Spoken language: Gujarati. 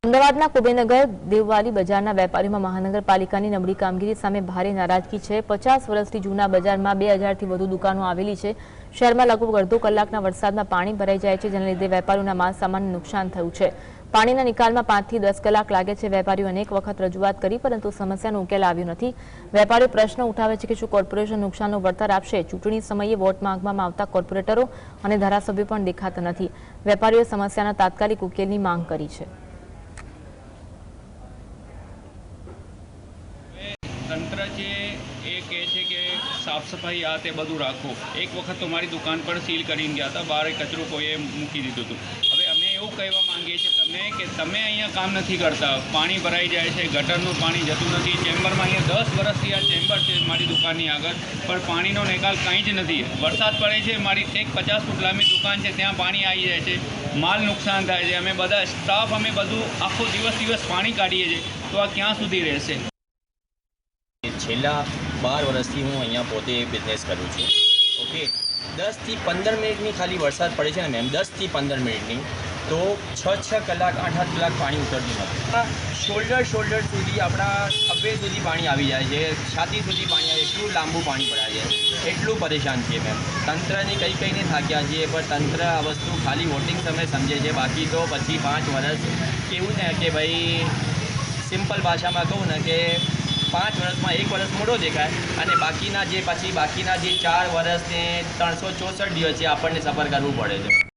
અમદાવાદના કુબેરનગર દેવવાલી બજારના વેપારીમાં મહાનગરપાલિકાની નબળી કામગીરી સામે ભારે નારાજગી છે। 50 વર્ષથી જૂના બજારમાં 2000થી વધુ દુકાનો આવેલી છે। શહેરમાં લગભગ અડધો કલાકના વરસાદમાં પાણી ભરાઈ જાય છે, જેના લીધે વેપારીઓના માલ સામાનને નુકસાન થયું છે। પાણીના નિકાલમાં 5 થી 10 કલાક લાગે છે। વેપારીઓ અનેક વખત રજૂઆત કરી, પરંતુ સમસ્યાનો ઉકેલ આવ્યો નથી। વેપારીઓ પ્રશ્ન ઉઠાવે છે કે શું કોર્પોરેશન નુકસાનનું વળતર આપશે? ચૂંટણી સમયે વોટ માંગવામાં આવતા કોર્પોરેટરો અને ધારાસભ્યો પણ દેખાતા નથી। વેપારીઓએ સમસ્યાના તાત્કાલિક ઉકેલની માંગ કરી છે। तंत्र है ये कहे छे कि साफ सफाई आ ते बधु राखो। एक वक्त तो मारी दुकान पर सील करीने गया था, बहार कचरो कोई मूकी दीधुं हतुं। हवे अमे एवुं कहेवा मांगीए छीए तमने कि तमे अहींया काम नहीं करता। पाणी भराई जाए छे, गटरनुं पाणी जतुं नथी। चेम्बरमां अहींया 10 वर्षथी आ चेम्बर छे मारी दुकाननी आगळ, पण पाणीनो निकाल कांई ज नथी। वरसाद पड़े छे, मारी एक 50 फूट लांबी दुकान छे, त्यां पाणी आई जाए छे, माल नुकसान थाय छे। अमे बधा स्टाफ अमे बधुं आखो दिवस पाणी काढीए छीए, तो आ क्यां सुधी रहेशे? छेल्ला 12 વર્ષથી હું અહીંયા પોતે બિઝનેસ કરું છું। ઓકે, 10 થી 15 મિનિટની ખાલી વરસાદ પડે છે ને મેમ, 10 થી 15 મિનિટની, તો 6 કલાક 8 કલાક પાણી ઉતરતું નથી। શોલ્ડર સુધી આપણા ખભે સુધી પાણી આવી જાય છે, છાતી સુધી પાણી આવે, એટલું લાંબુ પાણી પડાય છે, એટલું પરેશાન છીએ મેમ। તંત્રની કહીને થાક્યા છીએ, પણ તંત્ર આ વસ્તુ ખાલી વોટિંગ સમયે સમજે છે, બાકી તો પછી 5 વર્ષ કેવું ને કે ભાई સિમ્પલ ભાષામાં કહું ને કે 5 વર્ષમાં 1 વર્ષ મોડો દેખાય, અને બાકીના જે 4 વર્ષ ને 364 દિવસ છે આપણને સફર કરવું પડે છે।